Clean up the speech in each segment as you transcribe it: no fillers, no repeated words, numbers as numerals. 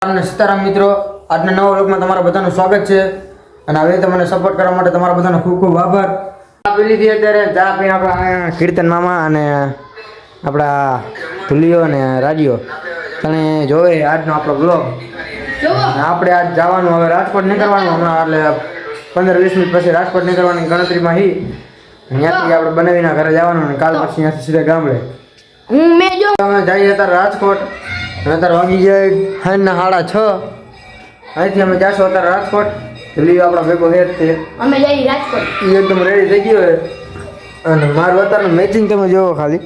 સીતારામ મિત્રો, આજના નવા વ્લોગમાં તમારા બધાનું સ્વાગત છે અને આવી રીતે મને સપોર્ટ કરવા માટે તમારા બધાનો ખૂબ ખૂબ આભાર. પી લીધી અત્યારે ચા પીને આપણા કીર્તન મામા અને આપણા ધુલિયો અને રાજીઓ તને જોવે આજનો આપણો બ્લોગ. આપણે આજ જવાનું હવે રાજકોટ નીકળવાનું હમણાં એટલે 15-20 મિનિટ પછી રાજકોટ નીકળવાની ગણતરીમાં ત્યાંથી આપણે બનાવીના ઘરે જવાનું અને કાલ પછી ત્યાંથી સીધા ગામડે અમે જઈએ અત્યારે રાજકોટ. અને અત્યારે વાગી જાય સાંજના 6:30. અહીંથી અમે જાશું અત્યારે રાજકોટ. લીયો આપણા ભેગો હે તે અમે જઈ રાજકોટ. એ એકદમ રેડી થઈ ગયો હે અને મારું અત્યારનું મેચિંગ તમે જોવો ખાલી.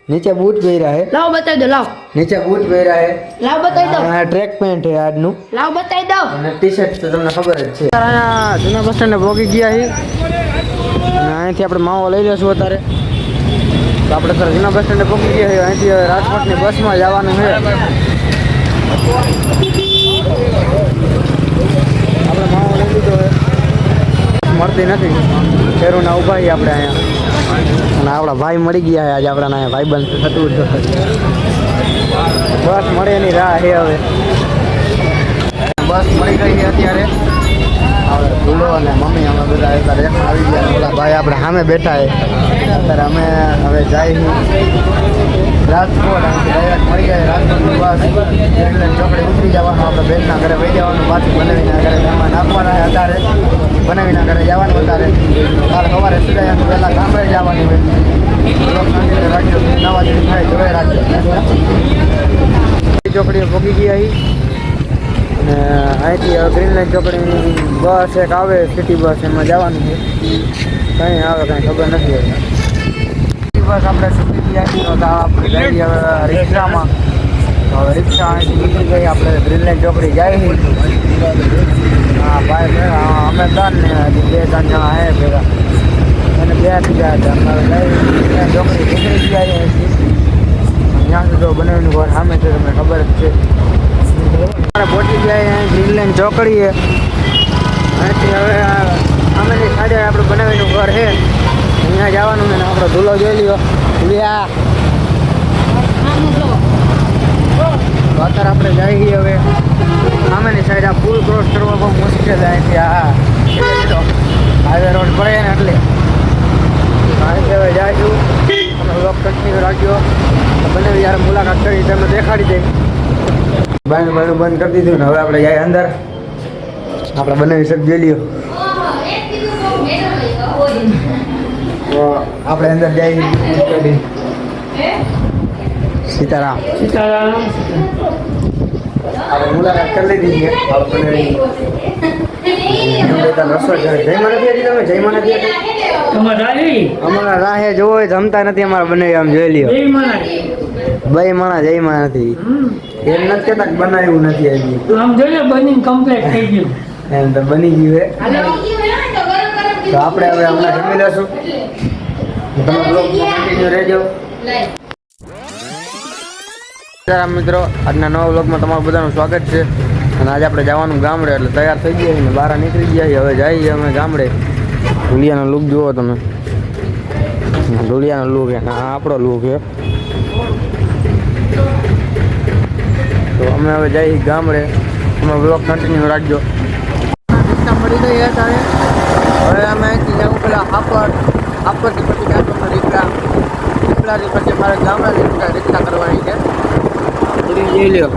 નીચે બૂટ પહેર્યા હે. લાવ બતાવી દો. લાવ નીચે બૂટ પહેર્યા હે. લાવ બતાવી દો. આ ટ્રેક પેન્ટ હે આજનું. લાવ બતાવી દો. અને ટી-શર્ટ તો તમને ખબર જ છે. અહીંયા જૂના બસ સ્ટેન્ડે પહોંચી ગયા હે અને અહીંથી આપણે માવો લઈ લેશું અત્યારે. તો આપણે અત્યારે જૂના બસ સ્ટેન્ડે પહોંચી ગયા છે. અહીંથી રાજકોટની બસમાં જવાનું છે. આપણે માવો લઈ લીધો છે, મળતી નથી. શેરોના ઊભા છીએ આપણે અહીંયા અને આપણા ભાઈ મળી ગયા છે. આજે આપણા અહીંયા ભાઈબંધ થતું બસ મળે એની રાહ છે. હવે બસ મળી ગઈ છે અત્યારે. હવે ભૂલો અને મમ્મી અમે બધા અત્યારે આવી ગયા. પેલા ભાઈ આપણે સામે બેઠા છે. અત્યારે અમે હવે જાય રાજકોટ. ડાયરેક્ટ મળી જાય રાજકોટની બસ એટલે ચોકડી ઉતરી જવાનું. આપણે બેનના ઘરે વહી જવાનું. પાછું બનાવીના ઘરે મહેમાન આપવાના છે. અત્યારે બનાવીના ઘરે જવાનું. અત્યારે કાલ સવારે સીધા પહેલાં ગામડે જવાની હોય. રાખજો 9 વાગે થાય જોઈ રાખજો. ચોકડીએ પહોંચી ગયા અને અહીંથી ગ્રીન લાઇન ચોકડીની બસ એક આવે સિટી બસ, એમાં જવાનું છે. કંઈ આવે કંઈ ખબર નથી. બસ આપણે સિટી ગયા તો આપણે જઈએ હવે રિક્ષામાં. હવે રિક્ષા અહીંથી નીકળી ગઈ. આપણે ગ્રીન લાઇન ચોકડી જાય. હા ભાઈ અમે 3 ને 2-3 જણા હે ભેગા અને 2 થઈ ગયા હતા. અમે જઈ ચોકડી નીકળી ગયા અહીંથી. ત્યાં સુધી બનાવીનું ઘર સામે છે, તમને ખબર જ છે. પહોંચી ગયા અહીં ગ્રીન લાઇન ચોકડીએ. અહીંથી હવે સામેની સાઈડે આપણે બનાવીનું ઘર છે, અહીંયા જવાનું ને આપણો ધૂલો જોઈ લ્યો. અત્યારે આપણે જઈએ હવે સામેની સાઈડ. આ પુલ ક્રોસ કરવા બહુ મુશ્કેલ અહીંથી. હાઈવે રોડ પડે ને એટલે અહીંથી હવે જઈશું. તમે બ્લોગ કન્ટિન્યુ રાખજો. બનાવી જ્યારે મુલાકાત કરી તમને દેખાડી દઈ. બાયણું બંધ કરી દીધું ને હવે આપણે જાય અંદર. આપણે બનાવી શકીએ લ્યો. તો આપણે અંદર જઈએ. સીતારામ સીતારામ. આપણે મુલાકાત કરી લીધી છે. આપણે રસોઈ જયમાં નથી હતી. તમે જયમાં નથી હતી. અમારા રાહે જોવો જમતા નથી. અમારા બનાવી આમ જોઈ લ્યો. 2 માણા જયમાં નથી. એમ નથી કહેતા કે બનાવ્યું નથી હજી. આમ જોઈએ બનીને કમ્પ્લીટ થઈ ગયું. એમ તો બની ગયું હે. તો આપણે હવે હમણાં જમી લેશું. તમે બ્લોગમાં કન્ટિન્યુ રહેજો. મિત્રો, આજના નવા બ્લોગમાં તમારું બધાનું સ્વાગત છે. અને આજે આપણે જવાનું ગામડે એટલે તૈયાર થઈ ગયા ને બહાર નીકળી ગયા. હવે જઈએ અમે ગામડે. ઢોલિયાનો લુક જુઓ તમે. ઢોલિયાનો લુક હે, આ આપણો લુક છે. તો અમે હવે જઈએ ગામડે. તમે બ્લોગ કન્ટિન્યુ રાખજો. રિક્ષા મળી ગઈ અત્યારે. હવે અમે અહીંથી જવું પેલા હાપરથી પછી ગામમાં રીપડાથી પછી મારે ગામડા રિક્ષા કરવાની છે. જોઈ લ્યો.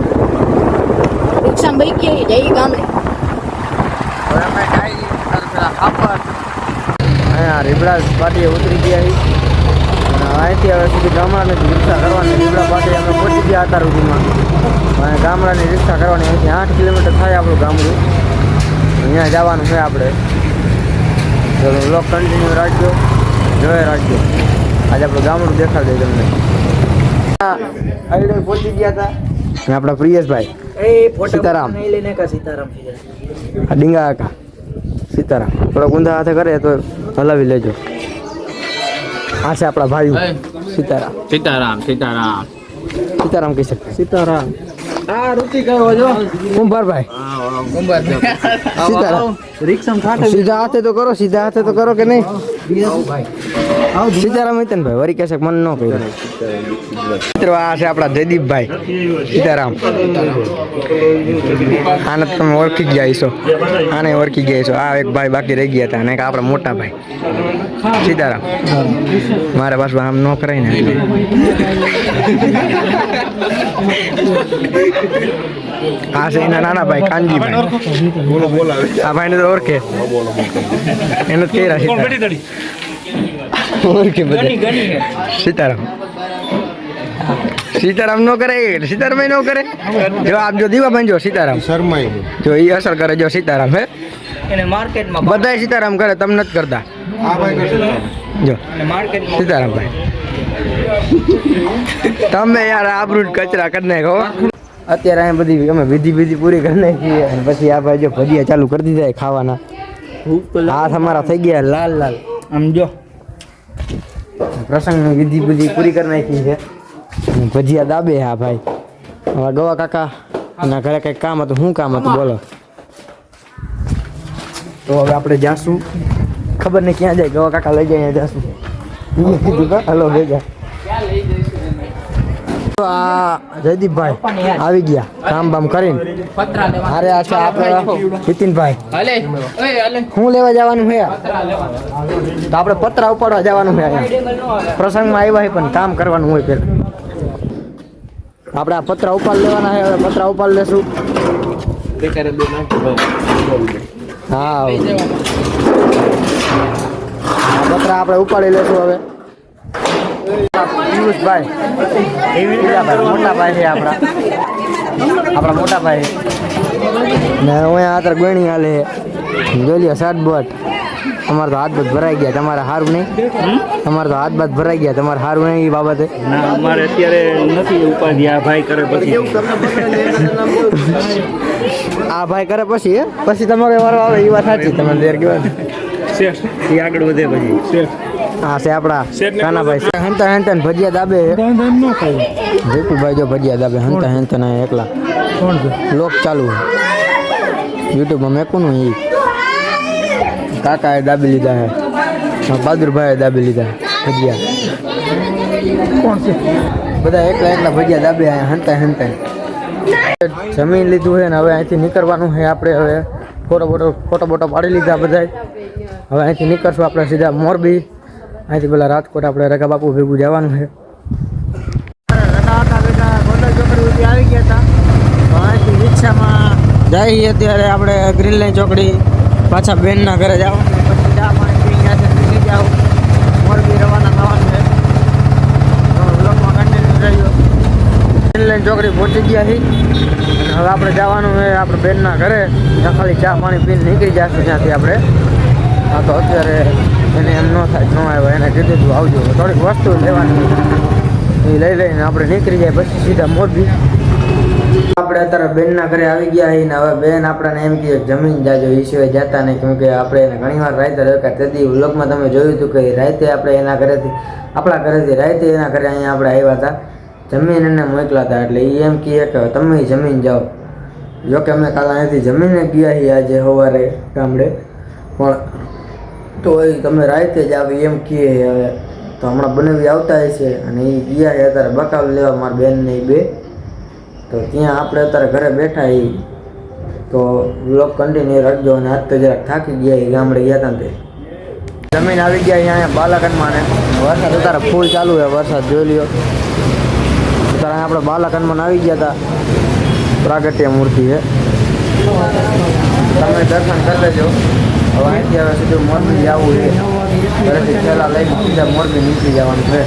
રિક્ષા બૈકી જઈ ગામડે. હવે અમે જઈએ પેલા હાપર. અહીંયા રીબડા પાટીએ ઉતરી ગયા અને અહીંથી હવે સુધી ગામડાની રિક્ષા કરવાની. રીબડા પાટી અમે પહોંચી ગયા અત્યાર સુધીમાં. અને ગામડાની રિક્ષા કરવાની. અહીંથી 8 કિલોમીટર થાય આપણું ગામડું. અહીંયા જવાનું છે આપણે. તો બ્લોગ કન્ટિન્યુ રાખજો, જોઈ રાખજો. આજે આપણું ગામડું દેખાડી દે તમને. અહીં પહોંચી ગયા હતા આપણા પ્રિયેશભાઈ. સીતારામ. આ ડીંગા કાકા સીતારામ. થોડા ઊંધા હાથે કરે તો હલાવી લેજો. આ છે આપણા ભાઈ સીતારામ. સીતારામ સીતારામ સીતારામ કહી શકते. સીતારામ આ ઋતિક આવ્યો જો કુંભારભાઈ સીતારામ સીધા હાથે તો કરો કે નહીં સીતારામ મિતનભાઈ વરી કહેશે મન ન કર્યું મિત્રો આ છે આપણા જયદીપભાઈ સીતારામ આને તમે ઓળખી જ ગયા છો આને ઓળખી ગયા છો આ એક ભાઈ બાકી રહી ગયા હતા અને એક આપણા મોટા ભાઈ સીતારામ મારા પાછું આમ ન કરાય ને આ છે એના નાના ભાઈ કાનજીભાઈ આ ભાઈને તો ઓળખે એને જ કહી રહ્યા ઓળખે બધા સીતારામ નો કરે સીતારામ નો કરે જો આપ જો દીવાભાઈ જો સીતારામ શર્માઈ જો એ અસર કરે જો સીતારામ હે એને માર્કેટમાં બધા સીતારામ કરે તમને નથી કરતા આ ભાઈ જો સીતારામ ભાઈ તમે યાર આબરૂ કચરા કરી નાખો અત્યારે અહીં બધી અમે વિધિ પૂરી કરી નાખી અને પછી આ ભાઈ જો ભજીયા ચાલુ કરી દીધા ખાવાના હાથ અમારા થઈ ગયા લાલ આમ જો પ્રસંગની વિધિ પૂરી કરી નાખી છે ભજીયા દાબે હા ભાઈ હવે ગવા કાકા ના ઘરે કંઈક કામ હતું શું કામ હતું બોલો તો હવે આપણે જાશું ખબર નહીં ક્યાં જાય ગવા કાકા લઈ જાય જાશું હલો લઈ જાય આ જયદીપભાઈ આવી ગયા કામ બામ કરીને અરે આ છે આપણે નીતિનભાઈ શું લેવા જવાનું છે તો આપણે પતરા ઉપાડવા જવાનું છે પ્રસંગમાં આવ્યા હોય પણ કામ કરવાનું હોય પેલા આપણે આ પતરા ઉપાડ લેવાના છે હવે પતરા ઉપાડ લેશું હા પતરા આપણે ઉપાડી લેશું હવે પિયુષભાઈ મોટા ભાઈ છે આપણા મોટા ભાઈ ને અહીંયા આતર ગણી હાલે જોઈ લ્યો સાત બોટ અમારે તો હાથ બાદ ભરાઈ ગયા તમારે સારું નહીં અમારે તો હાથ બાદ ભરાઈ ગયા તમારે સારું નહીં એ બાબતે ના અમારે અત્યારે નથી ઉપાધિ આ ભાઈ કરે પછી આ ભાઈ કરે પછી તમારે વારો આવે એ વાત સાચી તમે દેર કહેવાય એ આગળ વધે પછી હા છે આપણા કાનાભાઈ હંતા ભજીયા દાબે જેટુભાઈ જો ભજીયા દાબે હંતા ના એકલા લોક ચાલુ યુટ્યુબમાં મેકુનું એ કાકાએ દાબી લીધા હે બહાદુરભાઈએ દાબી લીધા ભજીયા કોણ છે બધા એકલા ભજીયા દાબે હંતા જમીન લીધું છે ને હવે અહીંથી નીકળવાનું છે આપણે હવે ફોટો પાડી લીધા બધા હવે અહીંથી નીકળશું આપણે સીધા મોરબી અહીંથી પેલા રાજકોટ આપણે રગા બાપુ ભેગું જવાનું છે ગોંડલ ચોકડી સુધી આવી ગયા હતા તો અહીંથી રિક્ષામાં જઈએ અત્યારે આપણે ગ્રીન લાઈન ચોકડી પાછા બેનના ઘરે જવાનું પછી ચા પાણી પી ગયા છે નીકળી જાવ મોરબી રવાના થવાનું છે તો બ્લોગમાં કન્ટિન્યુ રહ્યો ગ્રીન લાઈન ચોકડી પહોંચી ગયા છીએ અને હવે આપણે જવાનું છે આપણે બેનના ઘરે ત્યાં ખાલી ચા પાણી પીને નીકળી જશું ત્યાંથી આપણે હા તો અત્યારે એને એમ ન થાય ન આવ્યો એને કીધું તું આવજો થોડીક વસ્તુ લેવાની એ લઈને આપણે નીકળી જાય પછી સીધા મોરબી આપણે અત્યારે બેનના ઘરે આવી ગયા છીએ ને હવે બેન આપણને એમ કહે જમીન જાજો એ સિવાય જતા નહીં કેમકે આપણે એને ઘણીવાર રાતે રહેતા તેથી વ્લોગમાં તમે જોયું હતું કે રાતે આપણે આપણા ઘરેથી રાતે એના ઘરે અહીંયા આપણે આવ્યા હતા જમીન એને મોકલા હતા એટલે એ એમ કહે કે તમે જમીન જાઓ જોકે અમે કાલે અહીંયાથી જમીને ગયા છીએ આજે સવારે ગામડે પણ તો એ તમે રાતે જ આવી એમ કહે હવે તો હમણાં બનાવી આવતા છે અને એ ગયા છે અત્યારે બકાવ લેવા મારા બેન ને બે તો ત્યાં આપણે અત્યારે ઘરે બેઠા એ તો વ્લોગ કન્ટિન્યુ રાખજો અને આજ તો જરાક થાકી ગયા એ ગામડે ગયા હતા ને જમીન આવી ગયા અહીંયા બાલાકનમાં ને વરસાદ અત્યારે ફૂલ ચાલુ છે વરસાદ જોઈ લ્યો અત્યારે આપણે બાલાકનમાં આવી ગયા હતા પ્રાગટ્ય મૂર્તિ છે તમે દર્શન કરી લેજો હવે અહીંથી હવે સીધું મોરબી જવું છે ઘરેથી પહેલાં લઈને સીધા મોરબી નીકળી જવાનું છે